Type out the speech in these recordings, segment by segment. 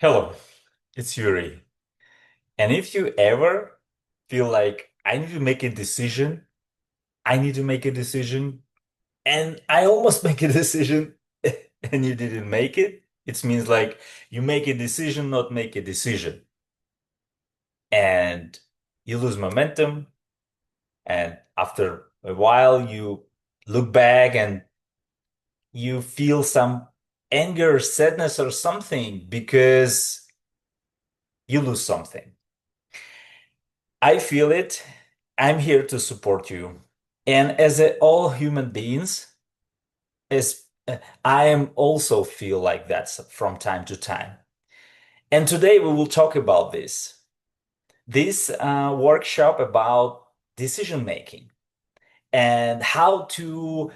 Hello, it's Yuri. And if you ever feel like I need to make a decision, I need to make a decision, and I almost make a decision and you didn't make it, it means like you make a decision, not make a decision. And you lose momentum. And after a while, you look back and you feel some anger, sadness, or something because you lose something. I feel it. I'm here to support you. And all human beings, as I am also feel like that from time to time. And today we will talk about this workshop about decision making and how to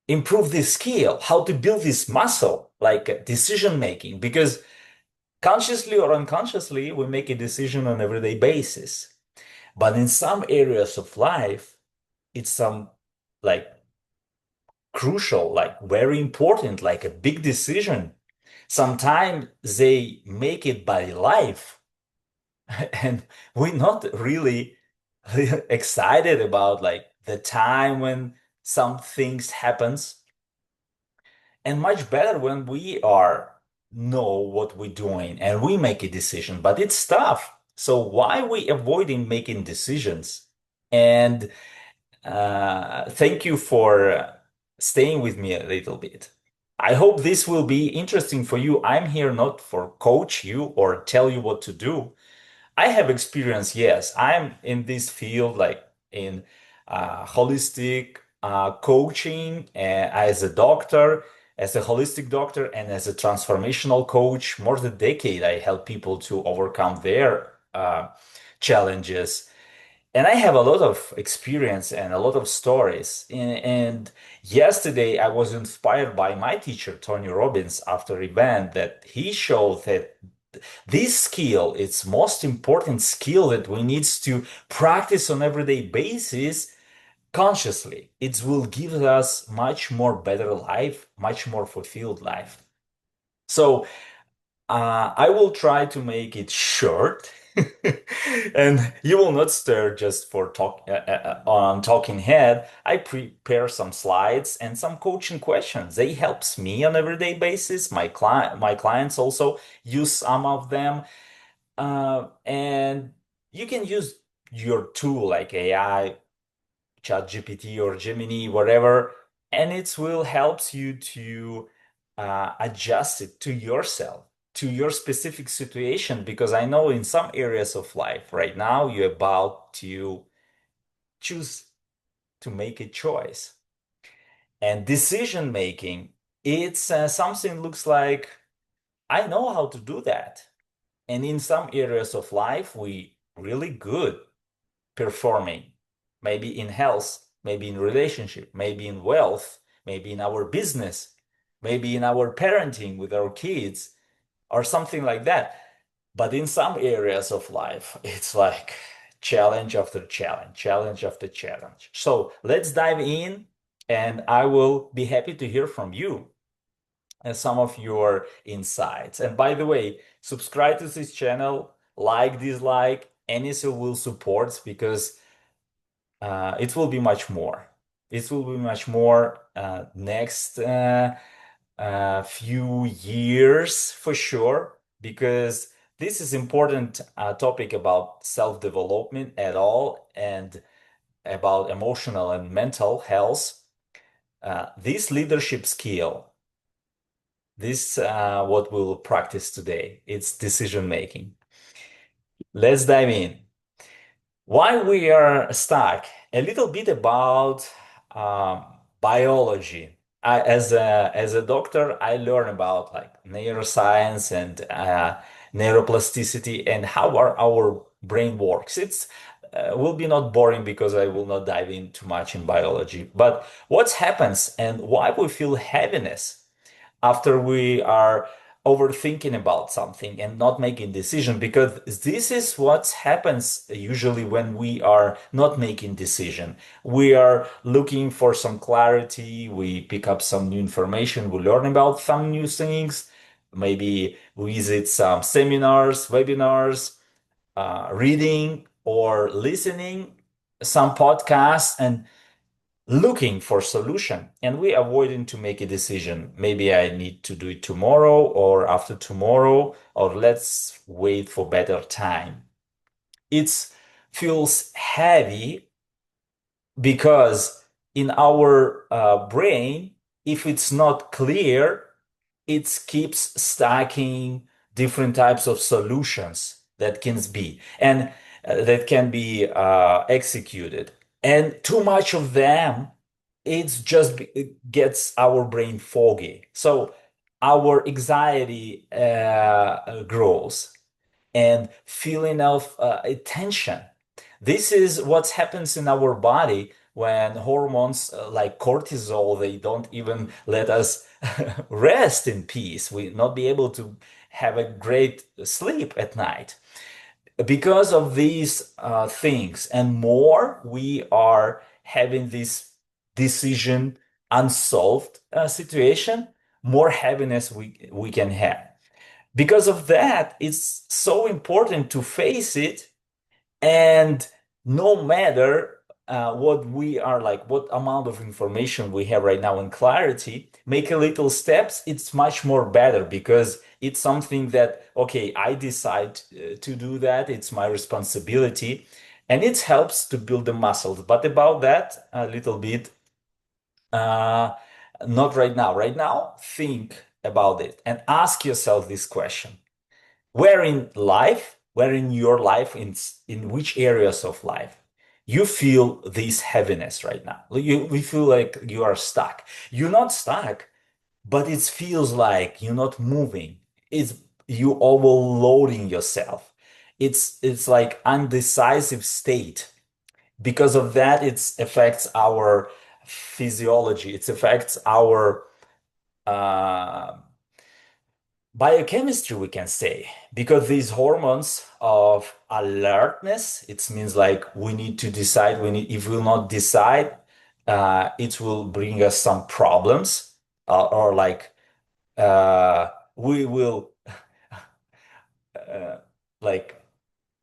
improve this skill, how to build this muscle, like decision making, because consciously or unconsciously, we make a decision on everyday basis. But in some areas of life, it's some like crucial, like very important, like a big decision. Sometimes they make it by life, and we're not really excited about like the time when some things happens, and much better when we are know what we're doing and we make a decision. But it's tough. So why we avoiding making decisions? And thank you for staying with me a little bit. I hope this will be interesting for you. I'm here not for coach you or tell you what to do. I have experience, yes. I'm in this field, like in holistic coaching as a doctor, as a holistic doctor, and as a transformational coach. More than a decade, I help people to overcome their challenges. And I have a lot of experience and a lot of stories. And yesterday I was inspired by my teacher, Tony Robbins, after event that he showed that this skill, it's most important skill that we need to practice on everyday basis consciously. It will give us much more better life, much more fulfilled life. So I will try to make it short, and you will not stir just for on talking head. I prepare some slides and some coaching questions. They helps me on everyday basis. My clients also use some of them, and you can use your tool like AI, ChatGPT or Gemini, whatever, and it will helps you to adjust it to yourself, to your specific situation. Because I know in some areas of life right now you're about to choose to make a choice, and decision making. It's something looks like I know how to do that, and in some areas of life we really good performing, maybe in health, maybe in relationship, maybe in wealth, maybe in our business, maybe in our parenting with our kids, or something like that. But in some areas of life, it's like challenge after challenge, challenge after challenge. So let's dive in, and I will be happy to hear from you and some of your insights. And by the way, subscribe to this channel, like, dislike, anything will support because it will be much more. It will be much more next few years for sure, because this is important topic about self-development at all and about emotional and mental health. This leadership skill, this what we'll practice today. It's decision making. Let's dive in. Why we are stuck? A little bit about um, biology. As a doctor, I learn about like neuroscience and neuroplasticity and how our brain works. It's will be not boring because I will not dive in too much in biology. But what happens and why we feel heaviness after we are overthinking about something and not making decision, because this is what happens usually when we are not making decision. We are looking for some clarity, we pick up some new information, we learn about some new things, maybe visit some seminars, webinars, reading or listening some podcasts and looking for solution. And we avoiding to make a decision. Maybe I need to do it tomorrow or after tomorrow, or let's wait for better time. It feels heavy because in our brain, if it's not clear, it keeps stacking different types of solutions that can be and that can be executed. And too much of them, it gets our brain foggy. So our anxiety grows and feeling of tension. This is what happens in our body when hormones like cortisol, they don't even let us rest in peace. We not be able to have a great sleep at night. Because of these things and more, we are having this decision unsolved situation, more heaviness we can have. Because of that, it's so important to face it, and no matter what we are like, what amount of information we have right now in clarity, make a little steps, it's much more better because it's something that, okay, I decide to do that. It's my responsibility and it helps to build the muscles. But about that a little bit, uh, not right now. Right now, think about it and ask yourself this question. Where in your life, in which areas of life you feel this heaviness right now? We feel like you are stuck. You're not stuck, but it feels like you're not moving. It's you overloading yourself. It's like undecisive state. Because of that, it affects our physiology. It affects our uh, biochemistry, we can say, because these hormones of alertness, it means like we need to decide, we need, if we'll not decide, it will bring us some problems, or like we will uh, like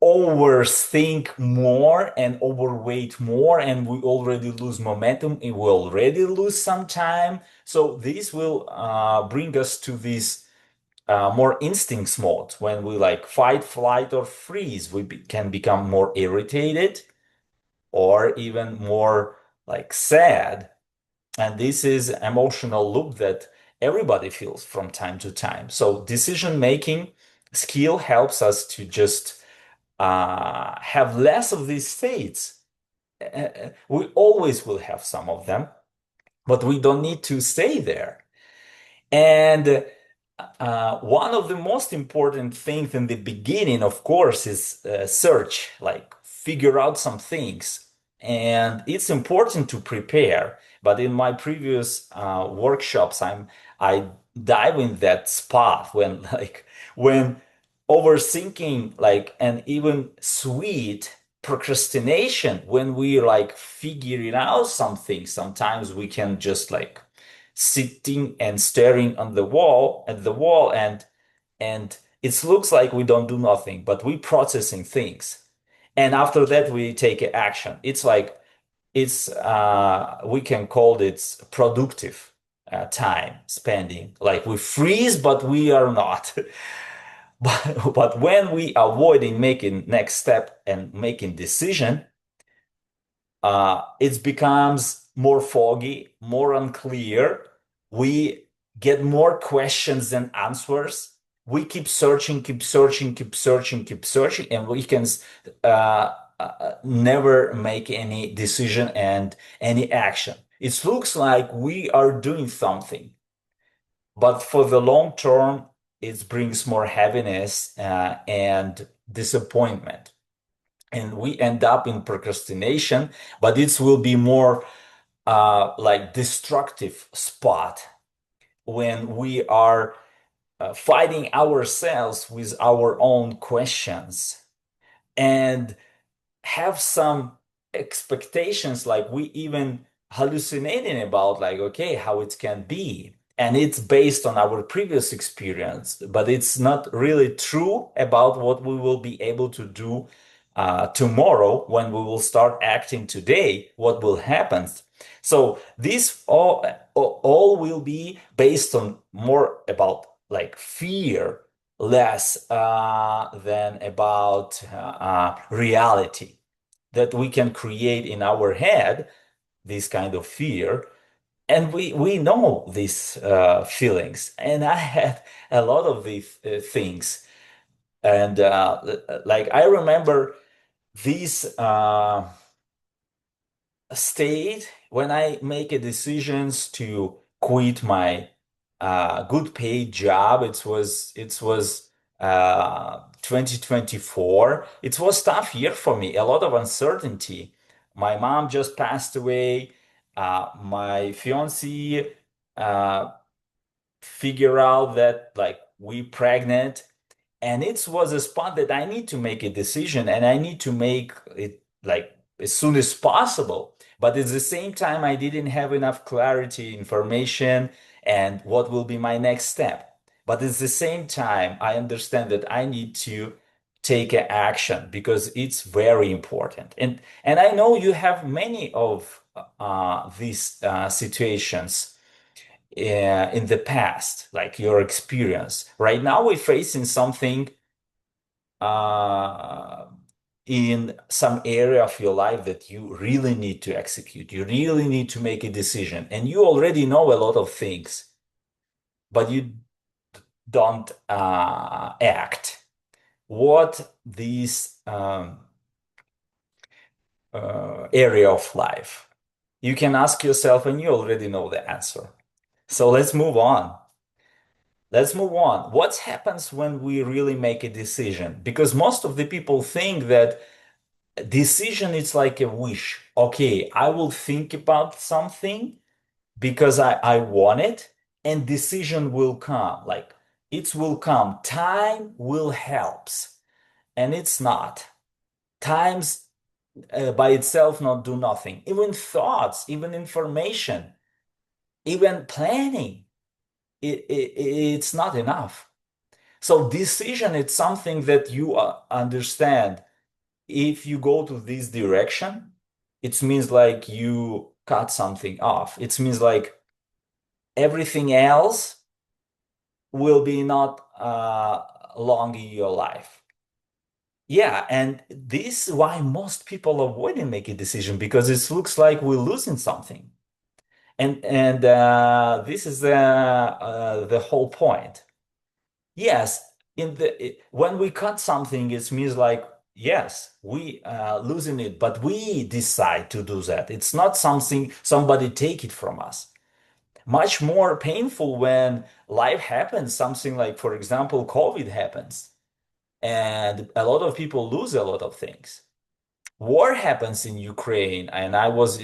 overthink more and overweight more, and we already lose momentum, and we already lose some time. So this will bring us to this more instincts mode. When we like fight, flight, or freeze, can become more irritated or even more like sad. And this is emotional loop that everybody feels from time to time. So decision making skill helps us to just have less of these states. We always will have some of them, but we don't need to stay there. And one of the most important things in the beginning, of course, is search, like figure out some things. And it's important to prepare. But in my previous workshops, I dive in that spot when like when overthinking, like, and even sweet procrastination, when we like figuring out something, sometimes we can just like sitting and staring on the wall at the wall, and it looks like we don't do nothing, but we processing things, and after that we take action. It's like it's we can call it productive time spending, like we freeze but we are not. But when we avoiding making next step and making decision, it becomes more foggy, more unclear. We get more questions than answers. We keep searching, keep searching, keep searching, keep searching, and we can never make any decision and any action. It looks like we are doing something, but for the long term, it brings more heaviness and disappointment, and we end up in procrastination, but it will be more like destructive spot when we are fighting ourselves with our own questions and have some expectations, like we even hallucinating about like, okay, how it can be. and it's based on our previous experience, but it's not really true about what we will be able to do tomorrow when we will start acting today, what will happen. So this all will be based on more about like fear, less than about reality that we can create in our head, this kind of fear. And we know these feelings, and I had a lot of these things. And like I remember this state when I make a decisions to quit my good paid job. It was 2024. It was tough year for me, a lot of uncertainty. My mom just passed away. My fiance uh, figure out that like we pregnant, and it was a spot that I need to make a decision, and I need to make it like as soon as possible. But at the same time, I didn't have enough clarity, information, and what will be my next step. But at the same time, I understand that I need to take a action because it's very important. And I know you have many of these situations in the past, like your experience. Right now, we're facing something uh, in some area of your life that you really need to execute. You really need to make a decision, and you already know a lot of things, but you don't act. What this area of life? You can ask yourself, and you already know the answer. So let's move on. Let's move on. What happens when we really make a decision? Because most of the people think that decision is like a wish. Okay, I will think about something because I want it, and decision will come. Like it will come. Time will helps, and it's not. Times by itself not do nothing. Even thoughts, even information, even planning, it's not enough. So decision is something that you understand. If you go to this direction, it means like you cut something off. It means like everything else will be not long in your life. Yeah, and this is why most people avoiding making a decision because it looks like we're losing something. And this is the whole point. Yes, when we cut something, it means like yes, we losing it, but we decide to do that. It's not something somebody take it from us. Much more painful when life happens, something like, for example, COVID happens, and a lot of people lose a lot of things. War happens in Ukraine, and I was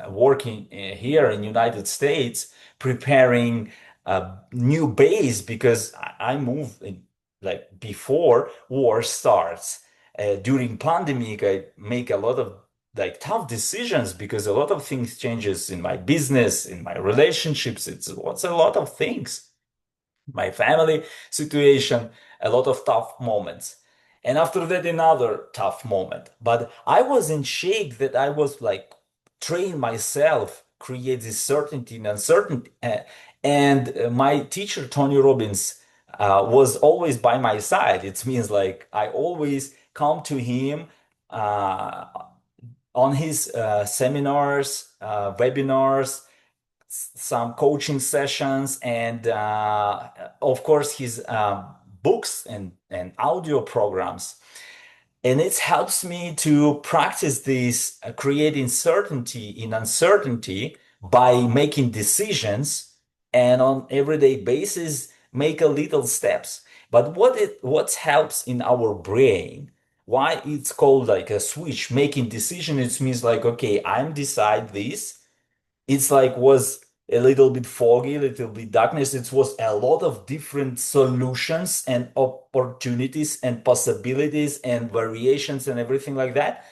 working here in United States preparing a new base because I moved in, like before war starts. During pandemic, I make a lot of like tough decisions because a lot of things changes in my business, in my relationships. It's a lot of things, my family situation, a lot of tough moments. And after that, another tough moment. But I was in shape that I was like train myself, create this certainty and uncertainty. And my teacher, Tony Robbins, was always by my side. It means like I always come to him uh, on his seminars, webinars, some coaching sessions, and of course his books and audio programs. And it helps me to practice this creating certainty in uncertainty by making decisions and on everyday basis make a little steps. But what helps in our brain, why it's called like a switch making decision, it means like okay, I'm decide this. It's like was a little bit foggy, a little bit darkness. It was a lot of different solutions and opportunities and possibilities and variations and everything like that.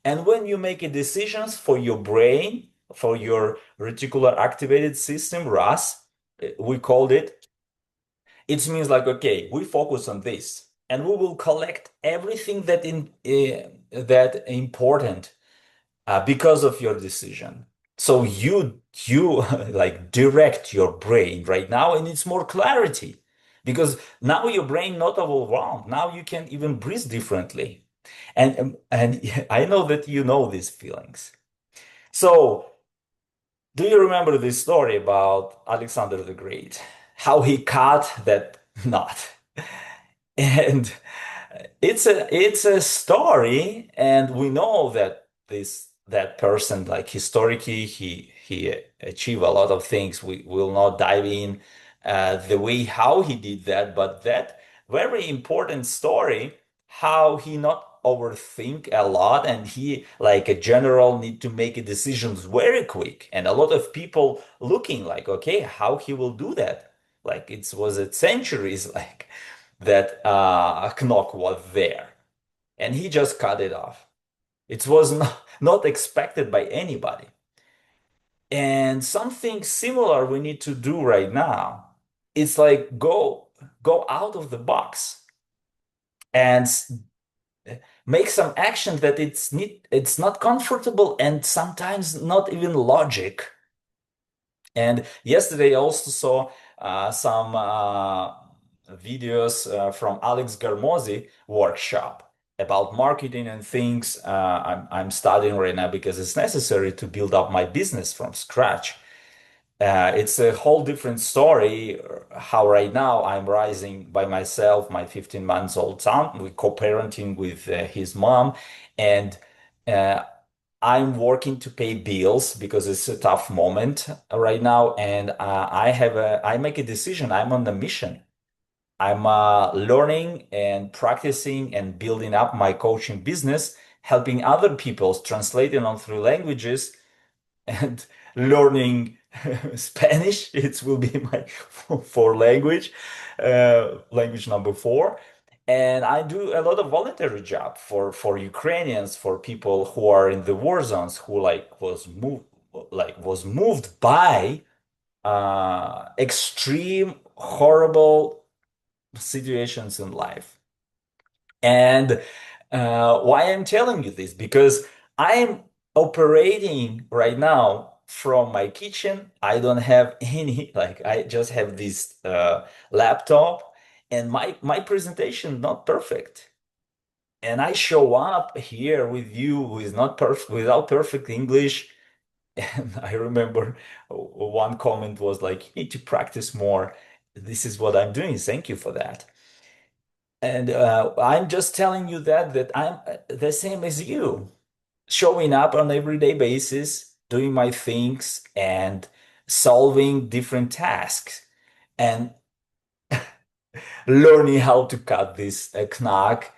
And when you make a decisions for your brain, for your reticular activated system, RAS, we called it. It means like, okay, we focus on this and we will collect everything that important because of your decision. So you like direct your brain right now and it's more clarity because now your brain not overwhelmed. Now you can even breathe differently. And I know that you know these feelings. So do you remember this story about Alexander the Great? How he cut that knot? And it's a story, and we know that that person, like historically, he achieved a lot of things. We will not dive in the way how he did that, but that very important story, how he not overthink a lot, and he like a general need to make decisions very quick, and a lot of people looking like, okay, how he will do that? Like it centuries, like that knock was there, and he just cut it off. It was not expected by anybody. And something similar we need to do right now. It's like go out of the box and make some action that it's not comfortable and sometimes not even logic. And yesterday I also saw some videos from Alex Garmosi workshop about marketing and things. I'm studying right now because it's necessary to build up my business from scratch. It's a whole different story. How right now I'm rising by myself, my 15 months old son, we co-parenting with his mom, and uh, I'm working to pay bills because it's a tough moment right now, and I make a decision. I'm on a mission. I'm learning and practicing and building up my coaching business, helping other people translating on three languages and learning Spanish. It will be my four language, language number four. And I do a lot of voluntary job for Ukrainians, for people who are in the war zones, who was moved by extreme, horrible situations in life. And why I'm telling you this? Because I'm operating right now from my kitchen. I don't have any, like, I just have this laptop, and my presentation not perfect. And I show up here with you with not perfect, without perfect English. And I remember one comment was like, you need to practice more. This is what I'm doing. Thank you for that. And I'm just telling you that I'm the same as you, showing up on everyday basis, doing my things and solving different tasks and learning how to cut this knack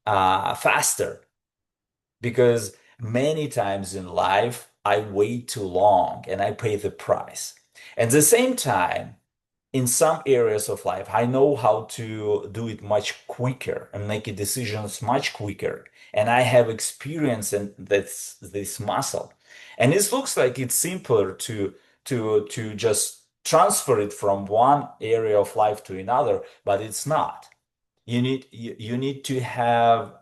faster. Because many times in life, I wait too long and I pay the price. At the same time, in some areas of life, I know how to do it much quicker and make decisions much quicker. And I have experience in this muscle. And it looks like it's simpler to just transfer it from one area of life to another, but it's not. You need to have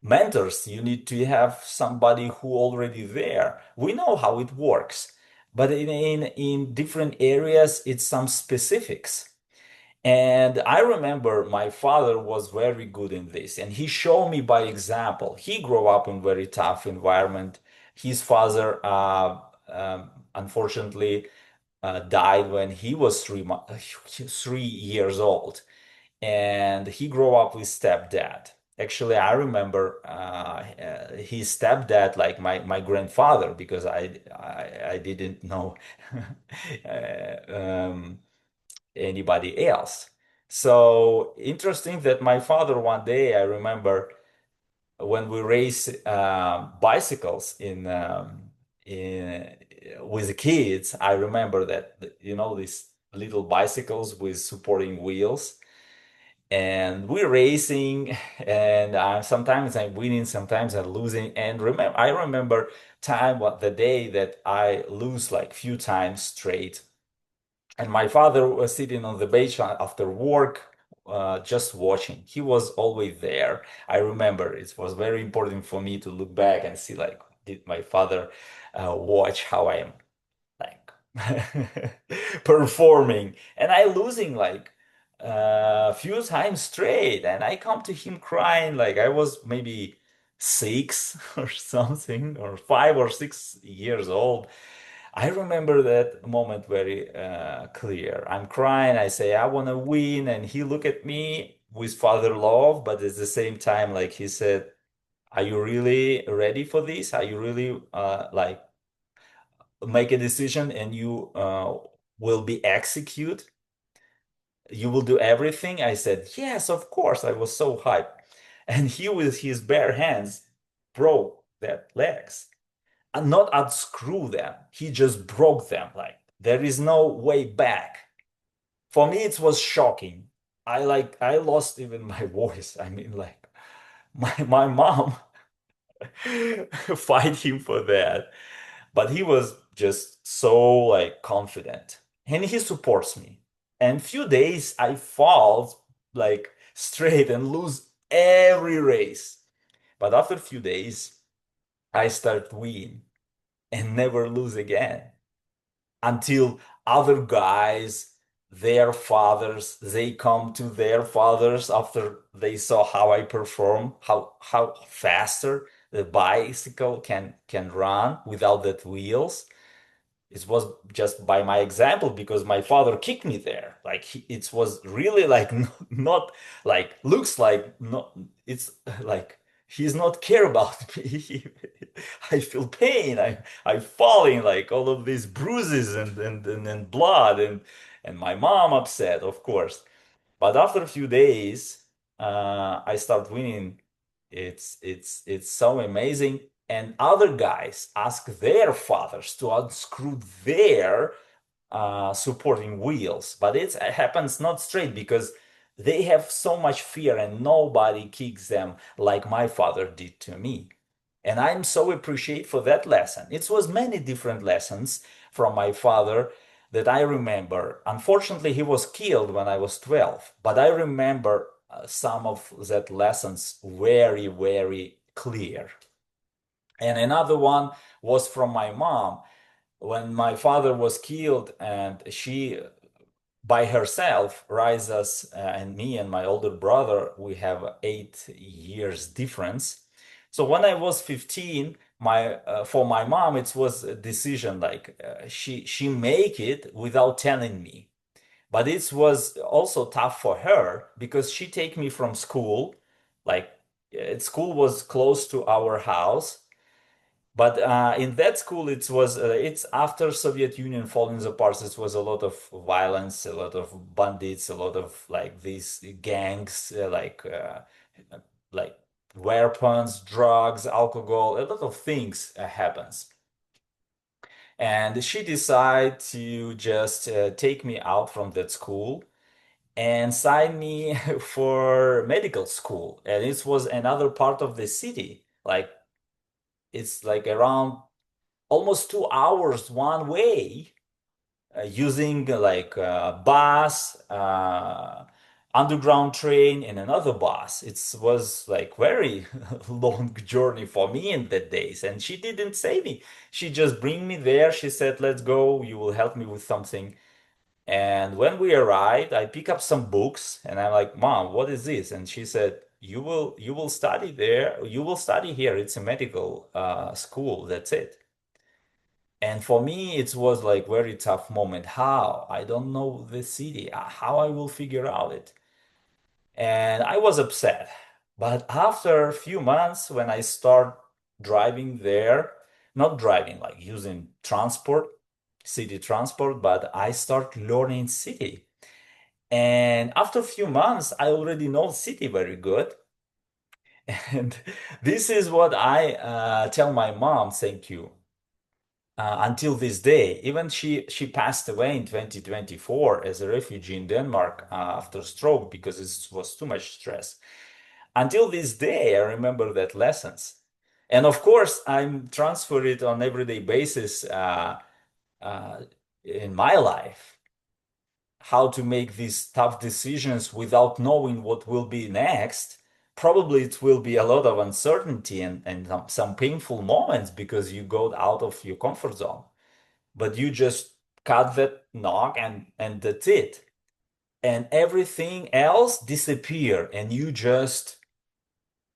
mentors. You need to have somebody who already there. We know how it works, but in different areas, it's some specifics. And I remember my father was very good in this, and he showed me by example. He grew up in very tough environment. His father, unfortunately, died when he was 3 years old, and he grew up with stepdad. Actually, I remember his stepdad like my grandfather because I didn't know um, anybody else. So interesting that my father one day I remember when we race bicycles in with the kids. I remember that these little bicycles with supporting wheels, and we're racing, and sometimes I'm winning, sometimes I'm losing. And I remember time, what the day that I lose like few times straight. And my father was sitting on the bench after work, just watching. He was always there. I remember it was very important for me to look back and see like, did my father watch how I am like performing, and I losing like a few times straight, and I come to him crying like I was maybe 6 or something, or 5 or 6 years old. I remember that moment very clear. I'm crying. I say I want to win, and he look at me with father love, but at the same time, like he said, "Are you really ready for this? Are you really like make a decision and you will be execute? You will do everything?" I said, "Yes, of course." I was so hyped, and he with his bare hands broke that legs, and not unscrew them. He just broke them. Like there is no way back. For me, it was shocking. I lost even my voice. I mean, like my mom fight him for that, but he was just so like confident, and he supports me. And few days I fall like straight and lose every race, but after a few days I start win and never lose again, until other guys, their fathers, they come to their fathers after they saw how I perform, how faster the bicycle can run without that wheels. It was just by my example, because my father kicked me there. Like it was really like not like looks like not. It's like he's not care about me. I feel pain. I falling like all of these bruises and blood, and my mom upset, of course. But after a few days, I start winning. It's so amazing. And other guys ask their fathers to unscrew their supporting wheels, but it happens not straight because they have so much fear and nobody kicks them like my father did to me. And I'm so appreciate for that lesson. It was many different lessons from my father that I remember. Unfortunately, he was killed when I was 12, but I remember some of that lessons very, very clear. And another one was from my mom when my father was killed, and she by herself raised us, and me and my older brother, we have 8 years difference. So when I was 15, my for my mom it was a decision like she make it without telling me. But it was also tough for her because she take me from school, like school was close to our house, but in that school, it was it's after Soviet Union falling apart. It was a lot of violence, a lot of bandits, a lot of like these gangs, like weapons, drugs, alcohol, a lot of things happens. And she decided to just take me out from that school and sign me for medical school. And it was another part of the city, like it's like around almost 2 hours one way, using like a bus, underground train, and another bus. It was like very long journey for me in that days. And she didn't say me. She just bring me there. She said, "Let's go. You will help me with something." And when we arrived, I pick up some books, and I'm like, "Mom, what is this?" And she said, "You will study there. You will study here. It's a medical school. That's it." And for me, it was like very tough moment. How? I don't know the city. How I will figure out it? And I was upset. But after a few months, when I start driving there, not driving, like using transport, city transport, but I start learning city. And after a few months, I already know city very good. And this is what I tell my mom, thank you. Until this day. Even she passed away in 2024 as a refugee in Denmark after stroke because it was too much stress. Until this day, I remember that lessons. And of course, I'm transfer it on everyday basis uh, in my life, how to make these tough decisions without knowing what will be next. Probably it will be a lot of uncertainty and some painful moments because you go out of your comfort zone. But you just cut that knock and that's it. And everything else disappear and you just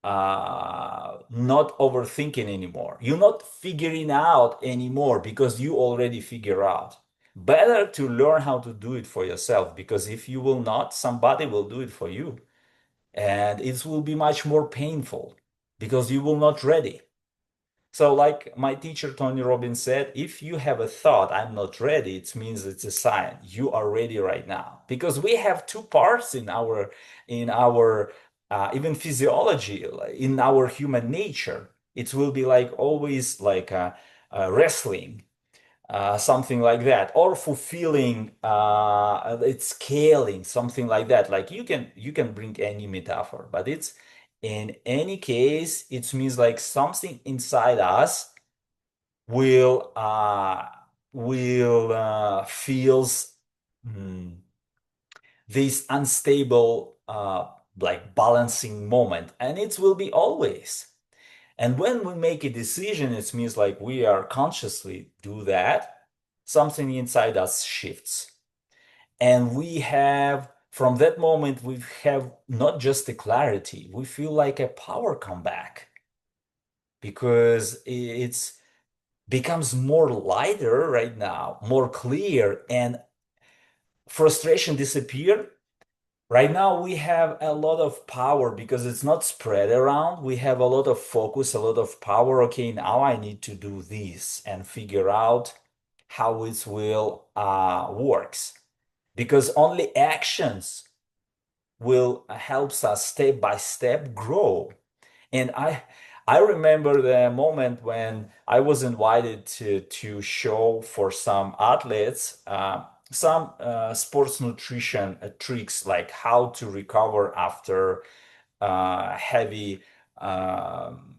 not overthinking anymore. You're not figuring out anymore because you already figure out. Better to learn how to do it for yourself because if you will not, somebody will do it for you. And it will be much more painful because you will not ready. So, like my teacher Tony Robbins said, if you have a thought, I'm not ready, it means it's a sign you are ready right now. Because we have two parts in our even physiology, like, in our human nature. It will be like always like wrestling, something like that, or fulfilling, it's scaling, something like that. Like you can bring any metaphor, but it's in any case, it means like something inside us will feels mm, this unstable like balancing moment, and it will be always. And when we make a decision, it means like we are consciously do that, something inside us shifts. And we have, from that moment, we have not just the clarity, we feel like a power come back because it's becomes more lighter right now, more clear, and frustration disappear. Right now, we have a lot of power because it's not spread around. We have a lot of focus, a lot of power. Okay, now I need to do this and figure out how it will works. Because only actions will helps us step by step grow. And I remember the moment when I was invited to show for some athletes some sports nutrition tricks, like how to recover after heavy um,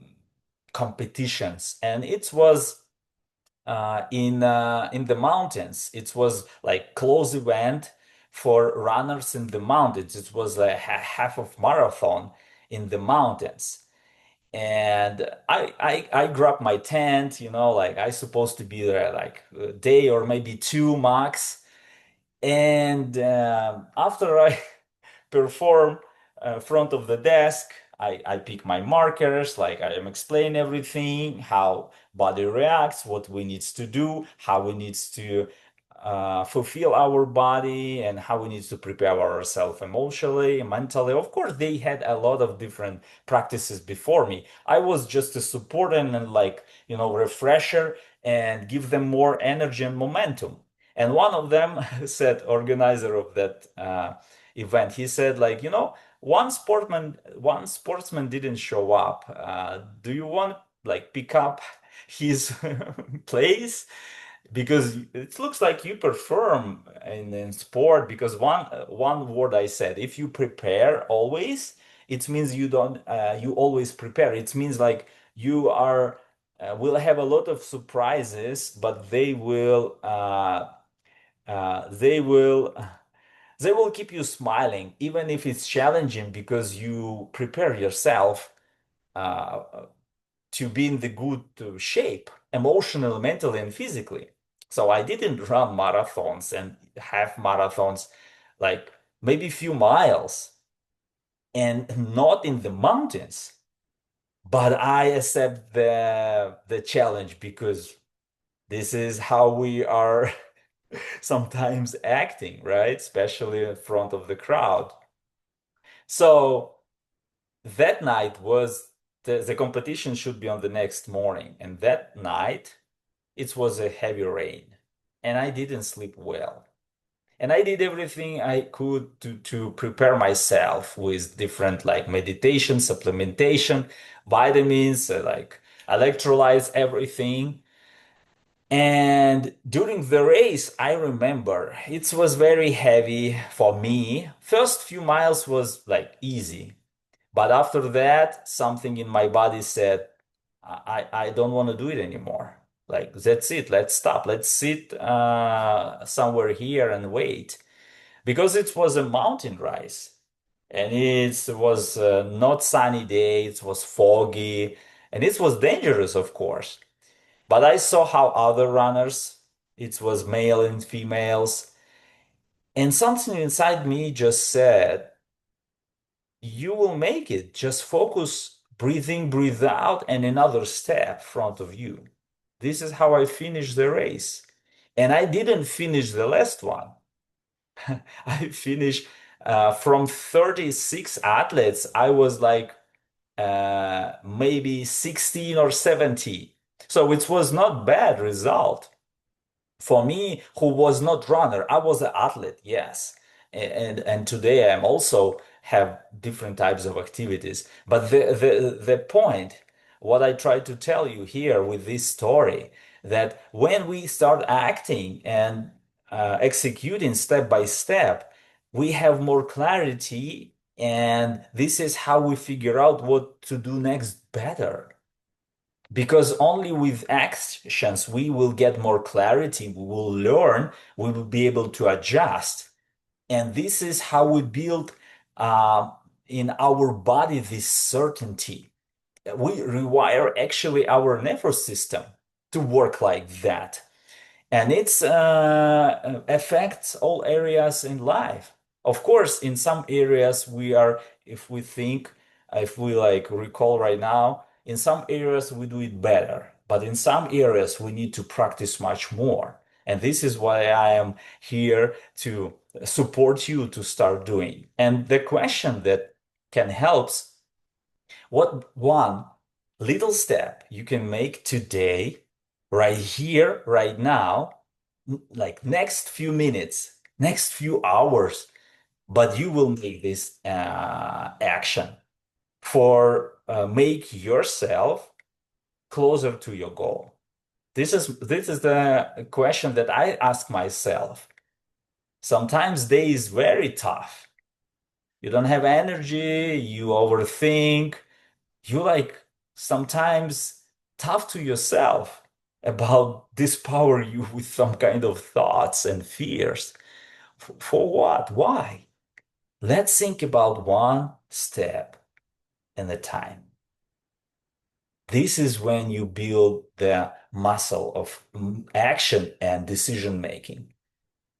competitions. And it was in the mountains. It was like close event for runners in the mountains. It was a half of marathon in the mountains. And I grabbed my tent, like I supposed to be there like a day or maybe two max. And after I perform front of the desk, I pick my markers, like I am explain everything, how body reacts, what we needs to do, how we needs to fulfill our body, and how we need to prepare ourselves emotionally, mentally. Of course, they had a lot of different practices before me. I was just a support and like, refresher and give them more energy and momentum. And one of them said, organizer of that event, he said, like, one sportsman didn't show up. Do you want like pick up his place? Because it looks like you perform in sport. Because one word I said, if you prepare always, it means you don't you always prepare. It means like you are will have a lot of surprises, but they will they will keep you smiling, even if it's challenging, because you prepare yourself uh, to be in the good shape, emotionally, mentally, and physically. So I didn't run marathons and half marathons, like maybe a few miles, and not in the mountains. But I accept the challenge because this is how we are sometimes acting, right? Especially in front of the crowd. So that night was the competition should be on the next morning. And that night, it was a heavy rain and I didn't sleep well. And I did everything I could to prepare myself with different like meditation, supplementation, vitamins, like electrolytes, everything. And during the race, I remember it was very heavy for me. First few miles was like easy, but after that, something in my body said, I don't want to do it anymore. Like, that's it. Let's stop. Let's sit somewhere here and wait. Because it was a mountain rise. And it was not sunny day. It was foggy. And it was dangerous, of course. But I saw how other runners, it was male and females, and something inside me just said, you will make it. Just focus, breathe in, breathe out, and another step front of you. This is how I finished the race. And I didn't finish the last one. I finished from 36 athletes. I was like maybe 16 or 70. So it was not bad result. For me, who was not runner, I was an athlete, yes. And today I'm also have different types of activities. But the point, what I try to tell you here with this story, that when we start acting and executing step by step, we have more clarity, and this is how we figure out what to do next better. Because only with actions we will get more clarity, we will learn, we will be able to adjust. And this is how we build in our body this certainty. We rewire actually our nervous system to work like that. And it's affects all areas in life. Of course, in some areas we are, if we think, if we like recall right now, in some areas we do it better, but in some areas we need to practice much more. And this is why I am here to support you to start doing. And the question that can help, what one little step you can make today, right here, right now, like next few minutes, next few hours, but you will make this action for make yourself closer to your goal. This is the question that I ask myself. Sometimes day is very tough. You don't have energy, you overthink, you like sometimes tough to yourself about dispower you with some kind of thoughts and fears. For what? Why? Let's think about one step at a time. This is when you build the muscle of action and decision making.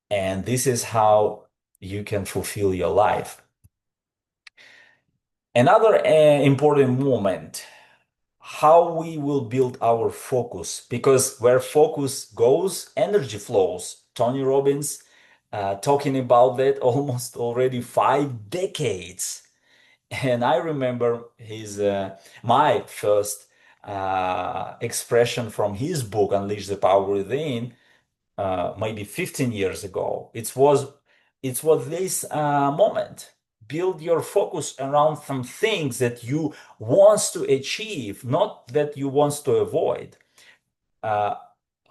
And this is how you can fulfill your life. Another important moment, how we will build our focus, because where focus goes, energy flows. Tony Robbins talking about that almost already 5 decades. And I remember his my first expression from his book, Unleash the Power Within, maybe 15 years ago. It was this moment. Build your focus around some things that you wants to achieve, not that you wants to avoid. Uh,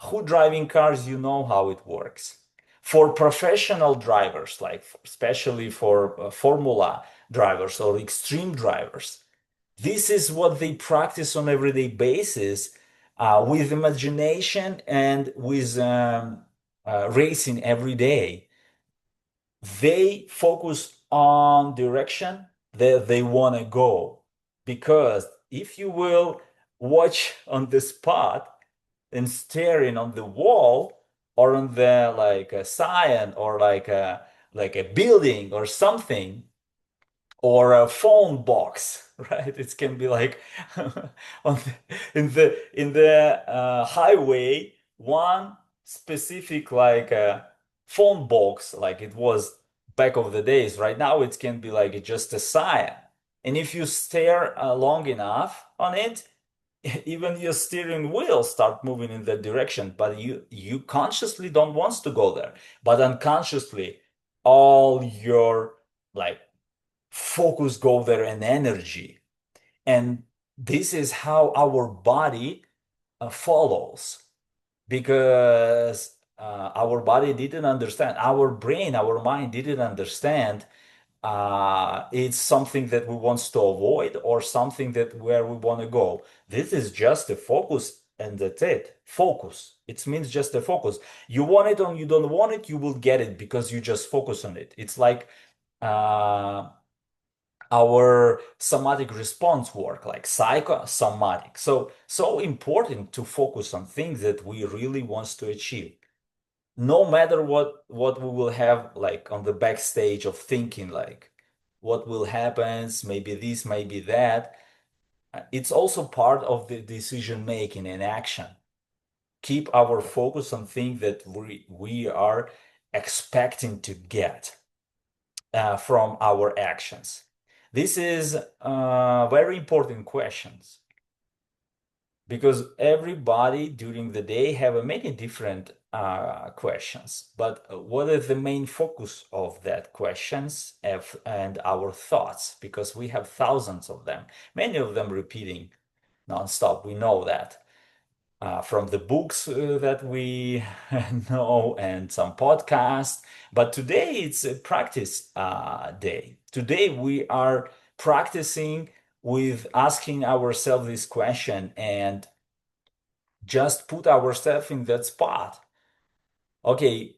who driving cars, you know how it works. For professional drivers, like especially for formula drivers or extreme drivers, this is what they practice on everyday basis with imagination and with racing every day. They focus on direction that they want to go. Because if you will watch on the spot and staring on the wall or on the like a sign or like a building or something, or a phone box, right? It can be like on in the highway, one specific like phone box, like it was back of the days. Right now, it can be like just a sign, and if you stare long enough on it, even your steering wheel start moving in that direction. But you consciously don't want to go there, but unconsciously, all your like focus go there and energy. And this is how our body follows, because our body didn't understand, our brain, our mind didn't understand it's something that we want to avoid or something that where we want to go. This is just a focus and that's it. Focus. It means just a focus. You want it or you don't want it, you will get it because you just focus on it. It's like uh, our somatic response work, like psychosomatic. So important to focus on things that we really want to achieve no matter what we will have like on the backstage of thinking like what will happen, maybe this, maybe that. It's also part of the decision making and action. Keep our focus on things that we are expecting to get from our actions. This is very important questions because everybody during the day have a many different questions, but what is the main focus of that questions and our thoughts, because we have thousands of them, many of them repeating nonstop. We know that from the books that we know and some podcasts. But today it's a practice day. Today we are practicing with asking ourselves this question and just put ourselves in that spot. Okay,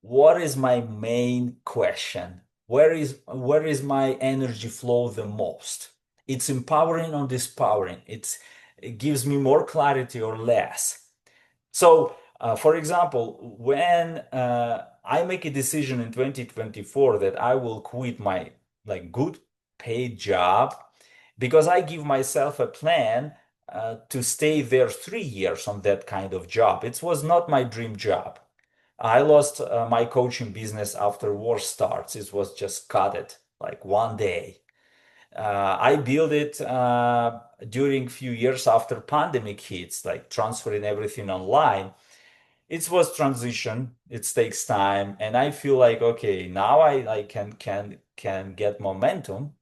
what is my main question? Where is my energy flow the most? It's empowering or disempowering. It gives me more clarity or less. So, for example, when I make a decision in 2024 that I will quit my like good paid job because I give myself a plan to stay there 3 years on that kind of job. It was not my dream job. I lost my coaching business after war starts. It was just cut it like one day. I built it during few years after pandemic hits, like transferring everything online. It was transition. It takes time, and I feel like okay, now I can get momentum,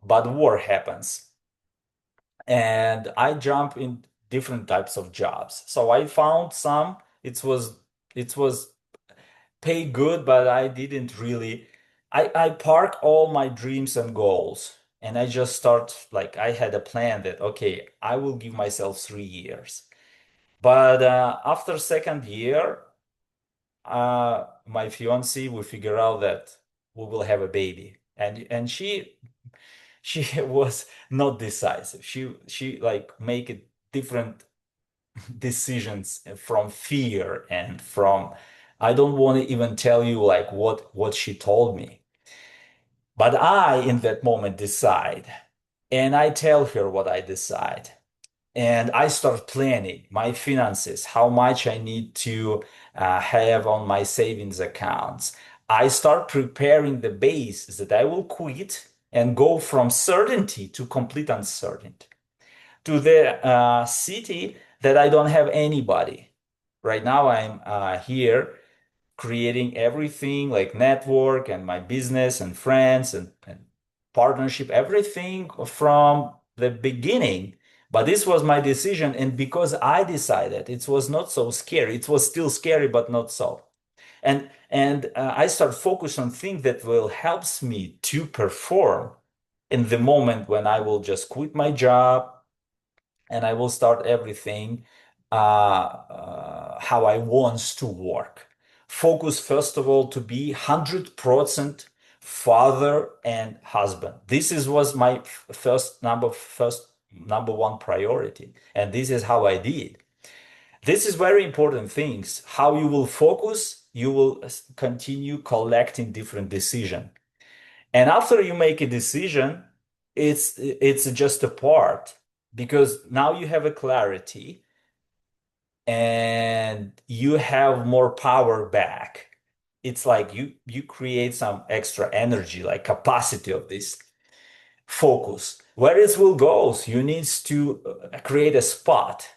but war happens, and I jump in different types of jobs. So I found some. It was pay good, but I didn't really. I park all my dreams and goals, and I just start like I had a plan that okay, I will give myself 3 years. But after second year, my fiance we figure out that we will have a baby, and she was not decisive. She like make it different decisions from fear and from I don't want to even tell you like what she told me. But I in that moment decide and I tell her what I decide. And I start planning my finances, how much I need to have on my savings accounts. I start preparing the base that I will quit and go from certainty to complete uncertainty to the city that I don't have anybody. Right now, I'm here creating everything like network and my business and friends and partnership, everything from the beginning. But this was my decision. And because I decided, it was not so scary. It was still scary, but not so. And I start focus on things that will helps me to perform in the moment when I will just quit my job and I will start everything how I want to work. Focus, first of all, to be 100% father and husband. This was my first number one priority, and this is how I did. This is very important things. How you will focus, you will continue collecting different decision. And after you make a decision, it's just a part because now you have a clarity and you have more power back. It's like you create some extra energy, like capacity of this focus. Where it will go, you need to create a spot.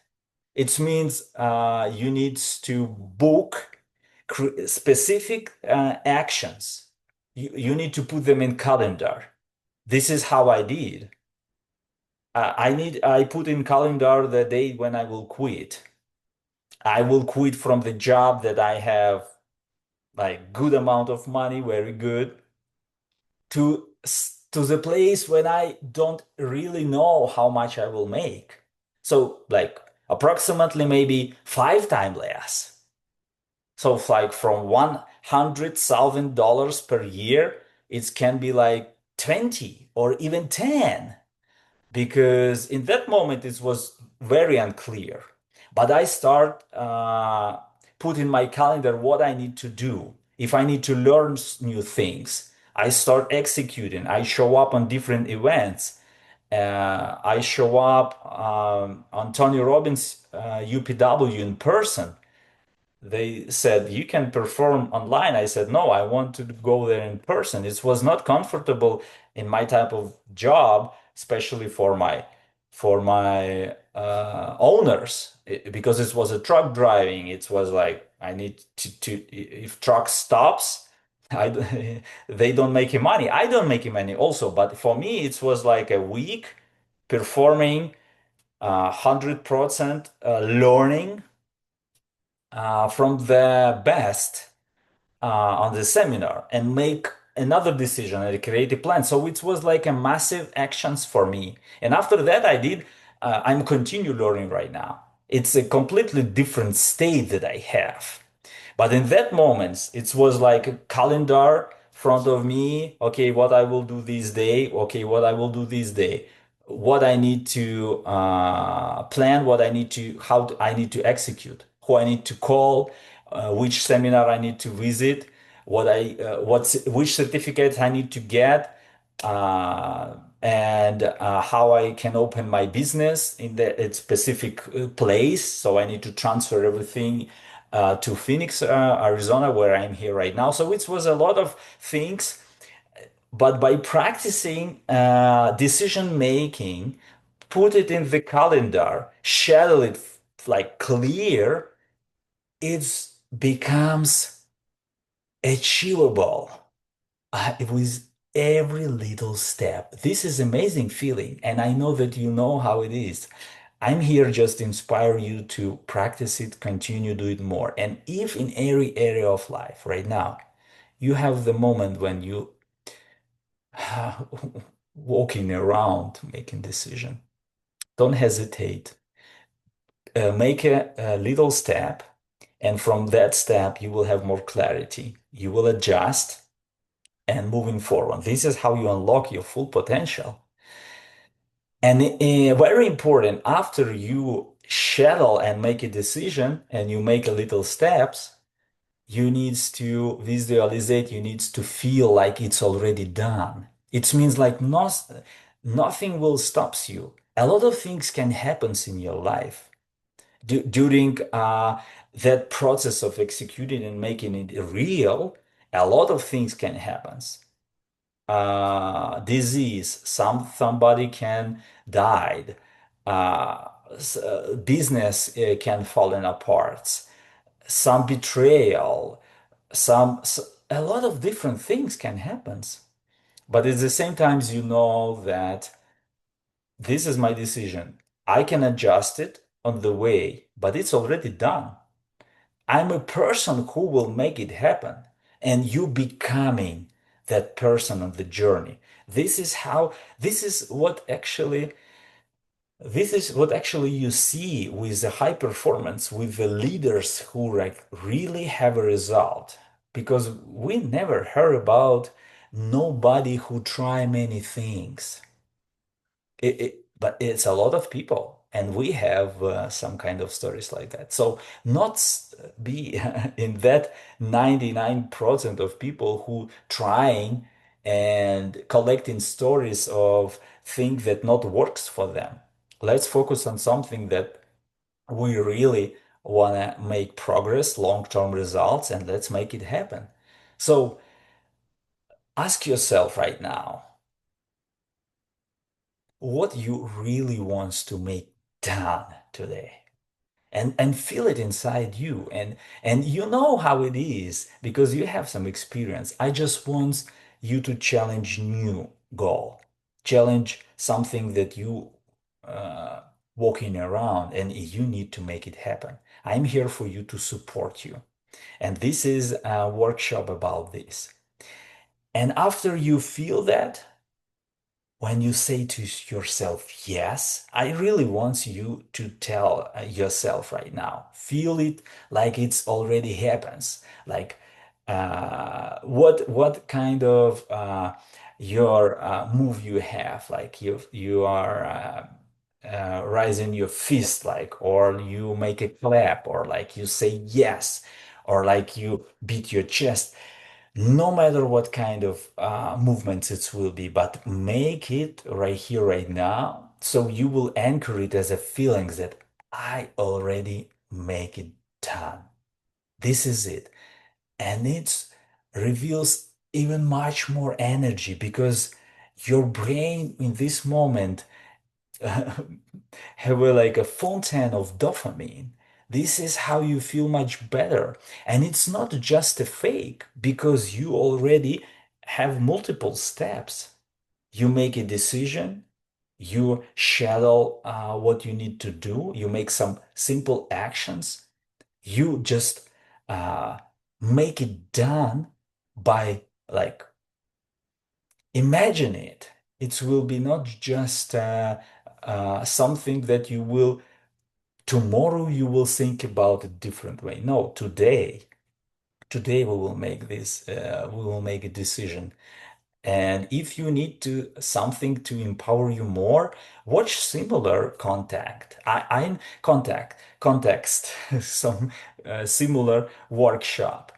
It means you need to book specific actions. You need to put them in calendar. This is how I did. I put in calendar the date when I will quit. I will quit from the job that I have like good amount of money, very good. to the place when I don't really know how much I will make. So like approximately maybe 5 times less. So like from $100,000 per year, it can be like 20 or even 10, because in that moment it was very unclear. But I start put in my calendar what I need to do. If I need to learn new things, I start executing. I show up on different events. I show up on Tony Robbins UPW in person. They said you can perform online. I said no, I want to go there in person. It was not comfortable in my type of job, especially for my owners, because it was a truck driving. It was like I need to if truck stops, they don't make any money. I don't make any money also. But for me, it was like a week performing 100% learning from the best on the seminar and make another decision and create a plan. So it was like a massive actions for me. And after that, I'm continue learning right now. It's a completely different state that I have. But in that moment, it was like a calendar front of me. Okay, what I will do this day. Okay, what I will do this day. What I need to plan. What I need to I need to execute. Who I need to call. Which seminar I need to visit. Which certificates I need to get. And how I can open my business in the specific place. So I need to transfer everything to Phoenix, Arizona, where I'm here right now. So it was a lot of things, but by practicing decision making, put it in the calendar, schedule it like clear, it becomes achievable with every little step. This is amazing feeling, and I know that you know how it is. I'm here just to inspire you to practice it, continue do it more. And if in every area of life right now you have the moment when you walking around making decision, don't hesitate. Make a little step, and from that step you will have more clarity. You will adjust and moving forward. This is how you unlock your full potential. And very important, after you schedule and make a decision and you make a little steps, you needs to visualize, you needs to feel like it's already done. It means like nothing will stops you. A lot of things can happen in your life during that process of executing and making it real. A lot of things can happen. Disease, somebody can died, business can fallen apart, some betrayal, a lot of different things can happen. But at the same time, you know that this is my decision. I can adjust it on the way, but it's already done. I'm a person who will make it happen, and you becoming that person on the journey. This is how, this is what actually you see with the high performance, with the leaders who like really have a result. Because we never heard about nobody who try many things. But it's a lot of people, and we have some kind of stories like that. So not be in that 99% of people who trying and collecting stories of things that not works for them. Let's focus on something that we really want to make progress, long-term results, and let's make it happen. So ask yourself right now, what you really wants to make done today, and feel it inside you, and you know how it is because you have some experience. I just want you to challenge new goal, challenge something that you uh, walking around and you need to make it happen. I'm here for you to support you, and this is a workshop about this. And after you feel that, when you say to yourself, yes, I really want you to tell yourself right now, feel it like it's already happens. Like what kind of your move you have, like you are raising your fist, like, or you make a clap, or like you say yes, or like you beat your chest, no matter what kind of movements it will be, but make it right here, right now. So you will anchor it as a feeling that I already make it done. This is it. And it reveals even much more energy because your brain in this moment have like a fountain of dopamine. This is how you feel much better. And it's not just a fake because you already have multiple steps. You make a decision, you schedule what you need to do, you make some simple actions, you just uh, make it done by like imagine it. It will be not just something that you will tomorrow you will think about a different way. No, today we will make this, we will make a decision. And if you need to something to empower you more, watch similar I context, some similar workshop,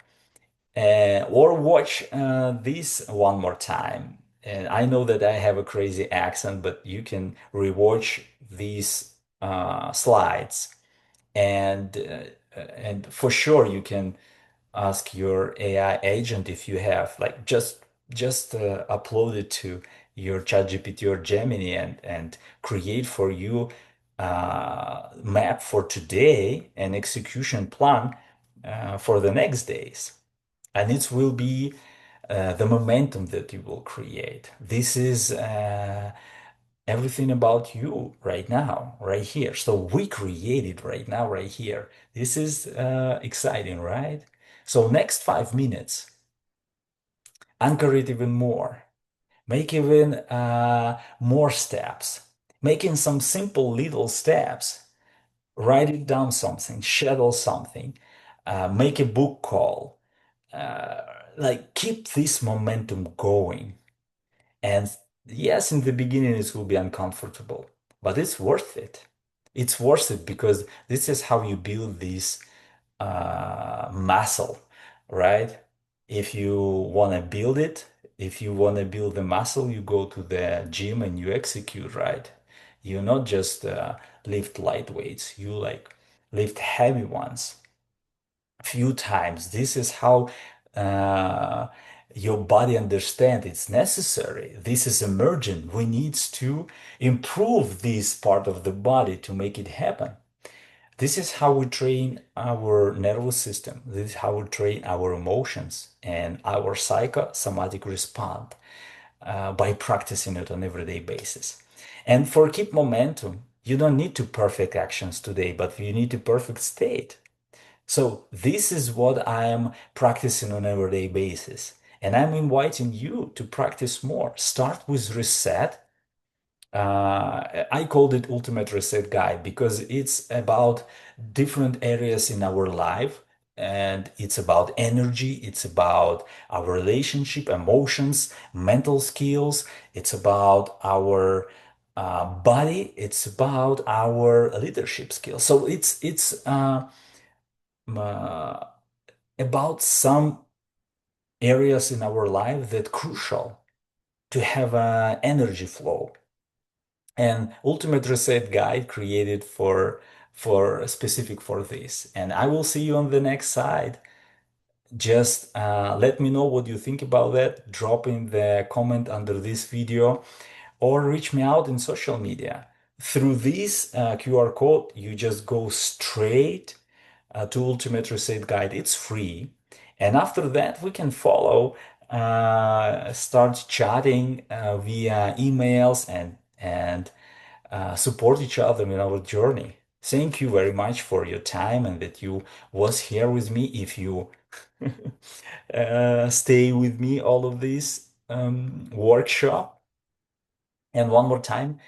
or watch this one more time. And I know that I have a crazy accent, but you can rewatch these slides and for sure you can ask your AI agent if you have like just upload it to your ChatGPT or Gemini and create for you map for today and execution plan for the next days. And it will be the momentum that you will create. This is everything about you right now, right here. So we create it right now, right here. This is exciting, right? So next 5 minutes, anchor it even more. Make even more steps. Making some simple little steps. Write it down something, schedule something, make a book call. Uh, like keep this momentum going. And yes, in the beginning it will be uncomfortable, but it's worth it. It's worth it because this is how you build this muscle, right? If you want to build it, if you want to build the muscle, you go to the gym and you execute, right? You not just lift light weights, you like lift heavy ones few times. This is how uh, your body understand it's necessary. This is emergent. We need to improve this part of the body to make it happen. This is how we train our nervous system. This is how we train our emotions and our psychosomatic response by practicing it on everyday basis. And for keep momentum, you don't need to perfect actions today, but you need to perfect state. So this is what I am practicing on an everyday basis. And I'm inviting you to practice more. Start with reset. I called it Ultimate Reset Guide because it's about different areas in our life. And it's about energy, it's about our relationship, emotions, mental skills, it's about our body, it's about our leadership skills. So it's uh, about some areas in our life that crucial to have an energy flow. And Ultimate Reset Guide created for specific for this. And I will see you on the next side. Just let me know what you think about that. Drop in the comment under this video or reach me out in social media. Through this QR code, you just go straight to Ultimate Reset Guide. It's free. And after that, we can follow, start chatting via emails and support each other in our journey. Thank you very much for your time and that you was here with me. If you stay with me all of this workshop. And one more time,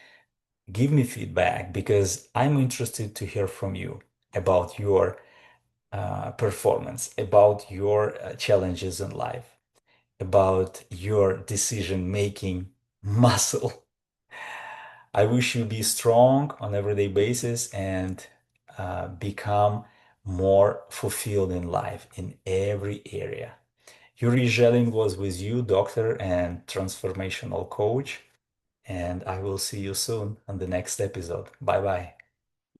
give me feedback because I'm interested to hear from you about your performance, about your challenges in life, about your decision-making muscle. I wish you be strong on everyday basis and become more fulfilled in life in every area. Yuri Zhelin was with you, doctor and transformational coach, and I will see you soon on the next episode. Bye bye.